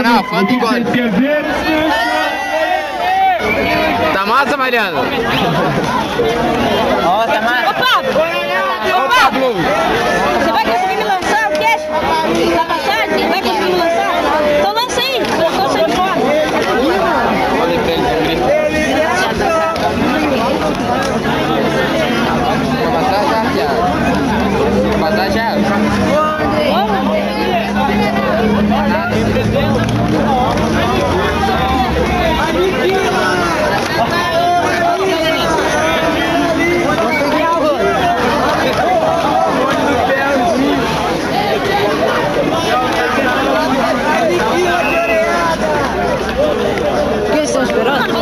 Não, quanto igual. Tá massa, Mariana? Ó, tá massa. Ô, Pablo! Ô, Pablo! Você vai conseguir me lançar o cash? Da passagem? Vai conseguir me lançar? Então lança aí, eu tô saindo fora. Passar já. O que estão esperando?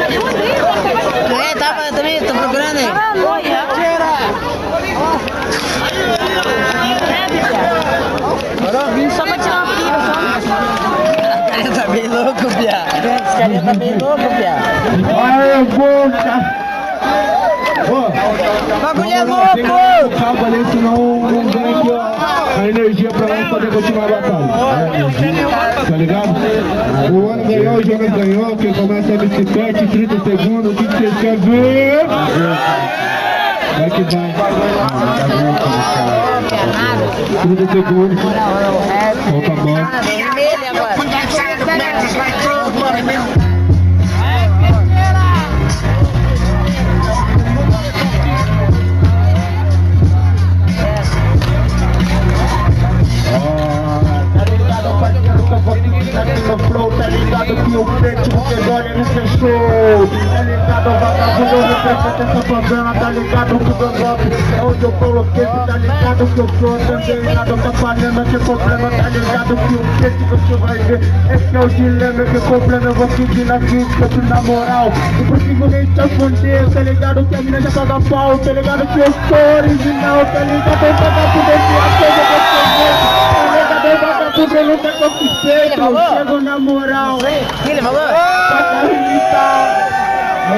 É, tava também, tô procurando aí. Só pra tirar uma pira, só. Esse carinha tá bem louco, Pia. Esse carinha tá bem louco, Pia. Aê, boca! Bagulho é louco! Calma ali, senão não ganha aqui, ó, a energia pra nós poder continuar a batalha. Tá ligado? O Ano ganhou, o Jonas ganhou, quem começa é MC Pet, 30 segundos, o que vocês querem ver? Vai que vai. 30 segundos. Solta a bola. Ele agora. Tá ligado que o preto você olha no seu show. Tá ligado, vagabundo, eu represento essa favela. Tá ligado que o Gangop é onde eu coloquei. Tá ligado que eu sou também nada tá falhando, que problema. Tá ligado que o preto você vai ver. Esse é o dilema, que problema eu vou seguir na vida, na moral. Não consigo nem te esconder. Tá ligado que a mina já paga pau. Tá ligado que eu sou original. Tá ligado, eu vagabundo, eu sou a coisa que eu sou. Tá ligado, eu vagabundo, eu nunca conquistei. Chego na moral. Ele falou? É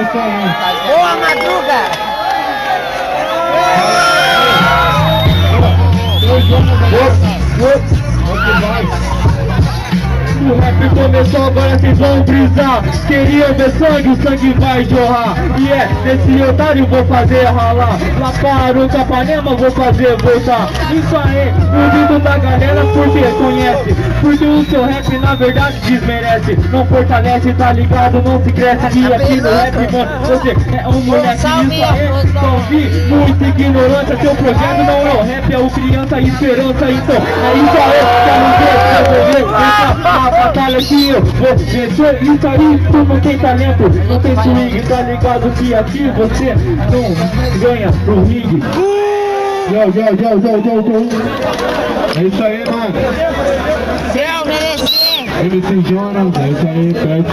isso aí. Boa, Madruga! O rap começou, agora vocês vão brisar. Queria ver sangue, o sangue vai jorrar. E é, desse otário vou fazer ralar. Lá para o Capanema vou fazer voltar. Isso aí, o vídeo da galera porque conhece. Porque o seu rap na verdade desmerece. Não fortalece, tá ligado, não se cresce. E aqui no rap, mano, você é um moleque. Isso aí, salve, muita ignorância. Seu projeto não é o rap, é o criança e esperança. Então, é isso aí, quero ver, eu vou ver. Batalha que eu vou vencer. Isso aí, tu não tem talento, não tem swing. Tá ligado que aqui você não ganha pro ringue. É isso aí, mano. Céu, merecer! MC Jonas, é isso aí, Pet.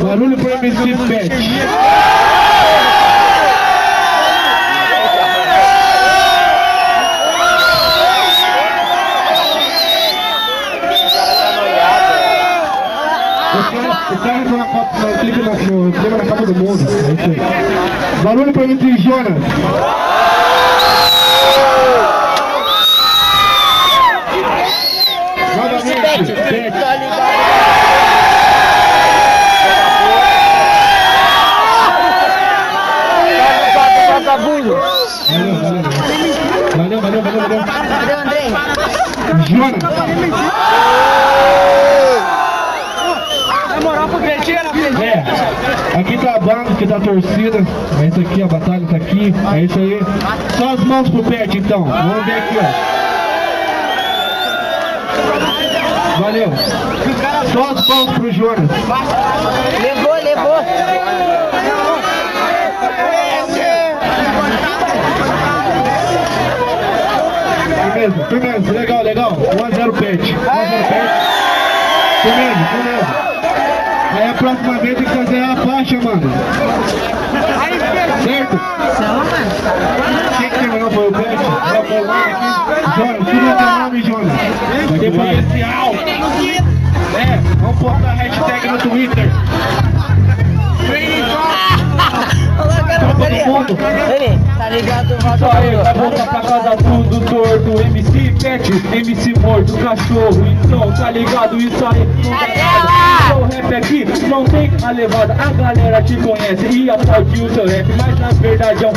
Barulho pro MC Pet. O cara entrou na Copa do Mundo. É isso aí. Barulho pra MC Jonas. Novamente, Pet. Valeu. Cadê o Andrei? Jonas. É, aqui tá a banda, aqui tá a torcida. É isso aqui, a batalha tá aqui. É isso aí. Só as mãos pro Pet então. Vamos ver aqui, ó. Valeu. Só as mãos pro Jonas. Levou. Firmeza, legal. 1-0 Pet. 1-0 Pet. Firmeza. Aí a próxima vez tem que fazer a faixa, mano. Certo? Quem que terminou foi o Pet? Jonas, tira o teu nome, Jonas. Vai ter especial. Vamos postar a hashtag no Twitter. todo mundo. Tá ligado? Só aí, vai voltar pra casa tudo torto. MC Pet, MC Morto, cachorro. Então, tá ligado? Isso aí não dá nada. O rap aqui não tem a levada. A galera te conhece e aplaude o seu rap. Mas na verdade é um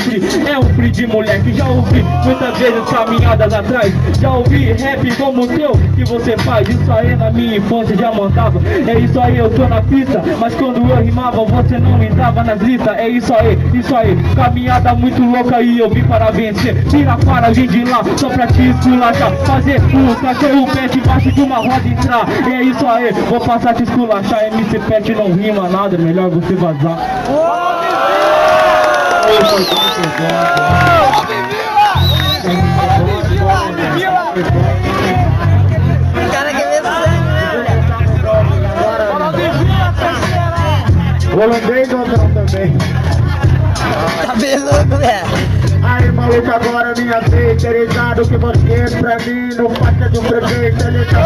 free de moleque. Já ouvi muitas vezes caminhadas atrás. Já ouvi rap como o teu que você faz. Isso aí na minha infância já mandava. É isso aí, eu tô na pista. Mas quando eu rimava você não entrava nas listas. É isso aí, caminhada muito louca e eu vim para vencer. Tira para, vim de lá só pra te esculachar. Fazer o cachorro pet embaixo de uma roda entrar. É isso aí, vou passar a te esculachar. MC Pet não rima nada, melhor você vazar. Holandês ou não também? Tá beludo, velho. Aí maluco, agora me aceita, ligado que você pra mim não passa de um prefeito, tá ligado?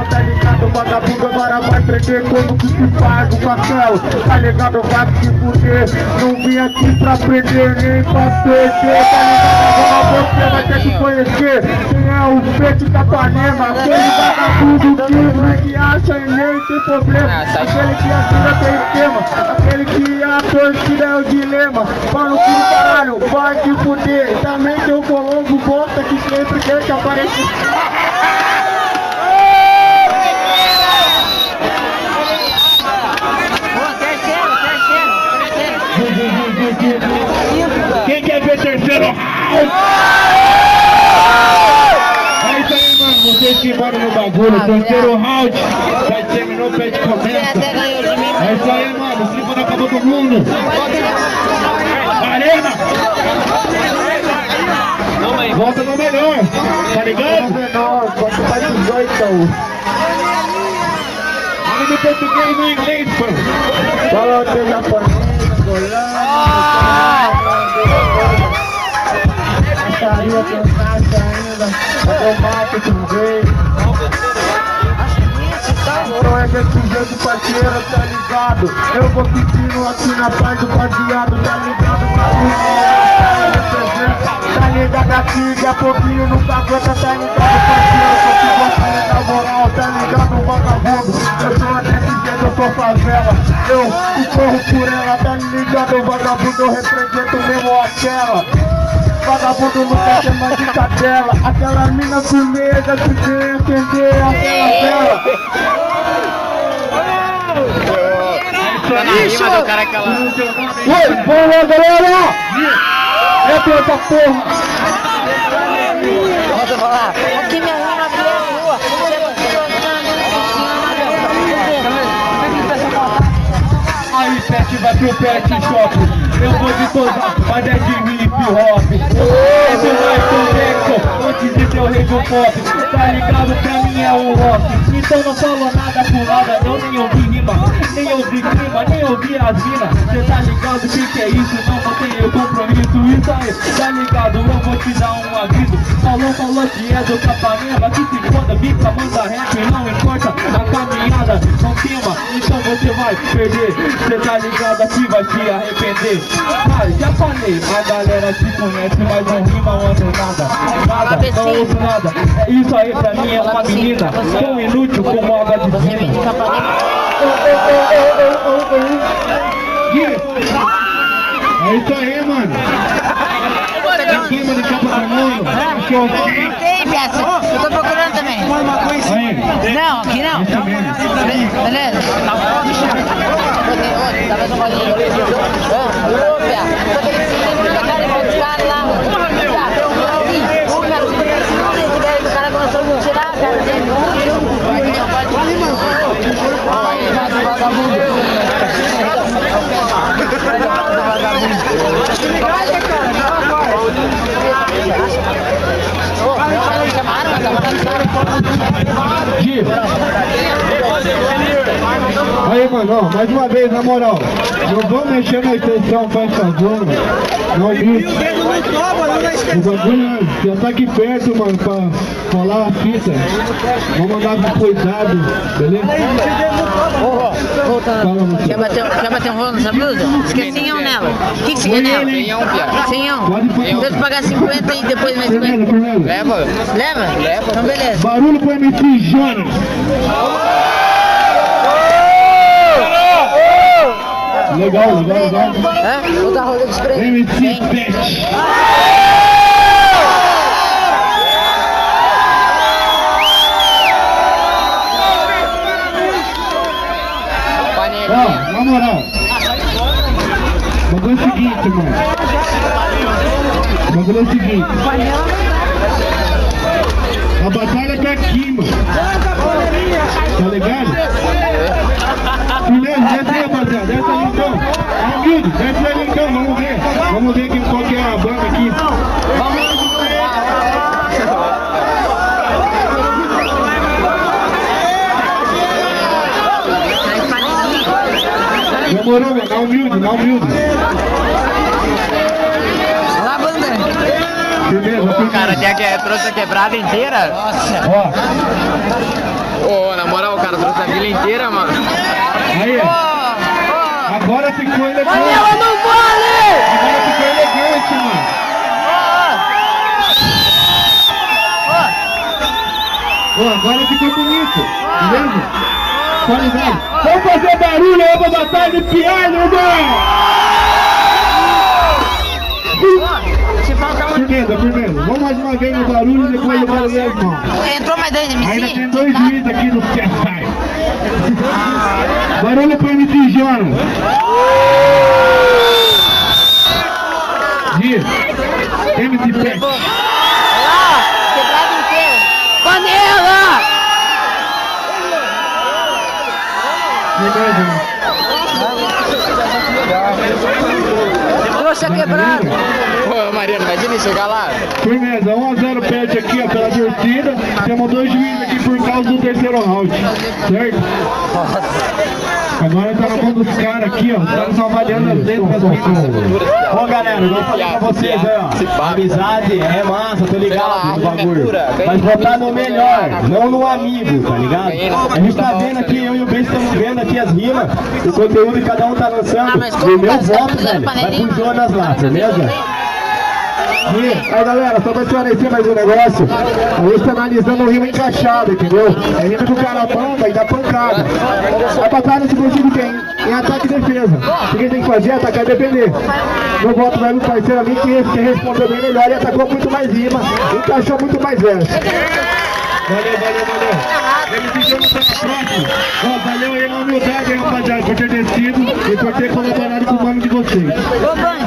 Tá ligado, vagabundo agora vai prender como que se faz o papel, tá ligado? Vai se fuder, não vim aqui pra prender nem pra perder, tá ligado? Agora você vai ter que conhecer quem é o Preto da Panema, aquele vagabundo que acha e nem tem problema, aquele que assina tem esquema, aquele que a torcida é o dilema, mano, que caralho, vai te fuder. Também tem o Colombo bosta que sempre deixa aparecer. Quem quer ver terceiro round? É isso aí, mano, vocês que moram no bagulho, terceiro round, já terminou o pé de começa. É isso aí, mano, o clima acabou do mundo. Arena! Volta no melhor, tá ligado? No menor, quando faz 18. Fala no português e no inglês, pô. Fala o teu japonês, acharia que eu faço ainda, eu mato tu veio. Então é desse jeito, parceiro, tá ligado? Eu vou pedindo aqui na paz do baseado, tá ligado? Tá ligado aqui, de a pouquinho nunca aguenta, tá ligado, parceiro? Só que você na moral, tá ligado, vagabundo? Eu sou desse jeito, eu sou favela. Eu corro por ela, tá ligado, vagabundo? Eu represento mesmo aquela. Vagabundo não quer ser mais de cadela. Aquela mina firmeza que vem acender aquela vela. Tá na rima do cara aquela. Oi, boa galera! É pra essa porra! Posso falar? Aqui minha rima aqui é a rua. Aí, Pet vai pro Pet Shop. Eu vou de toda, mas é de hip hop. Esse vai pro Jackson, antes de ser o rei do pop. Tá ligado? Pra mim é um rock. Então não falo nada por nada. Eu nem ouvi rima, nem ouvi clima, nem ouvi as minas. Cê tá ligado que é isso? Não tenho compromisso. Isso aí, tá ligado? Eu vou te dar um aviso. Falou que é do Capanema. Que se foda, bica, manda rap. Não importa a caminhada, não queima. Então você vai perder. Cê tá ligado? Aqui vai se arrepender. Mas já falei, a galera te conhece, mas não rima, não ando nada. Nada, não ouço nada. É isso aí, pra mim é uma menina tão inútil como água divina. É isso aí, mano. Em cima do Capanema, Tem, peça. Eu tô procurando também. aí. Não, aqui não. Beleza? Talvez não pode ir. Alô, Pia. Só que eles têm cara de buscar lá. O cara começou a me tirar, cara. Aí, mano, mais uma vez, na moral, não vamos mexer na extensão, faz favor, não grita. O bagulho já tá aqui perto, mano, pra rolar a fita. Vamos andar com cuidado, beleza? Voltando. Quer bater um rolo nessa blusa? Esqueci 100 nela. O que você quer nela? 100, piada. 100. Deixa eu te pagar 50 e depois mais 50. Leva. Leva? Então beleza. Barulho pro MC Jonas. Legal. Vou dar rolê de spray. MC Pet. Ó, na moral. O bagulho é o seguinte, mano. O bagulho é o seguinte. A batalha tá aqui, mano. Tá ligado? Beleza, desce aí, rapaziada. Desce ali então. Humilde, desce ali então. Vamos ver qual que é a banda aqui. Demorou, meu. Na humilde. Olá, banda. Firmeza. O cara trouxe a quebrada inteira. Ó. Ô, na moral, o cara trouxe a vila inteira, mano. Aí, agora ficou elegante. Panela não vale! Agora ficou elegante, mano. Agora ficou bonito, beleza? Qualidade. Vamos fazer barulho aí pra batalha de piano, irmão! Firmeza. Vamos mais uma vez no barulho e depois eu quero ver as mãos. Entrou mais 10 MC? Ainda tem 2 juízes aqui no CSI. Barulho pro MC Jonas. MC Pet. Quebrada inteira. Panela! Trouxe a quebrada. Ô, Mariano, imagina chegar lá. Firmeza, 1-0 Pet aqui, ó, pela torcida. Temos 2 juízes aqui por causa do terceiro round, certo? Agora tá na mão dos caras aqui, ó. Os caras estão avaliando as letras das rimas. Ô galera, eu vou falar pra vocês aí, ó. Amizade é massa, tô ligado no bagulho. Mas votar no melhor, não no amigo, tá ligado? A gente tá vendo aqui, eu e o Ben estamos vendo aqui as rimas, o conteúdo que cada um tá lançando. E o meu voto, velho, vai pro Jonas lá, beleza? Aí galera, só pra esclarecer mais um negócio. A gente tá analisando o rima encaixado, entendeu? É rima que o cara manda e dá pancada. A batalha se consigo tem em ataque e defesa. O que tem que fazer é atacar e defender. Meu voto vai no parceiro ali que respondeu bem melhor e atacou muito mais rima, encaixou muito mais verso. Valeu. MC Jonas tá próximo. Ó, valeu aí a humildade, rapaziada, por ter descido e por ter colaborado com o nome de vocês. Ô, Band.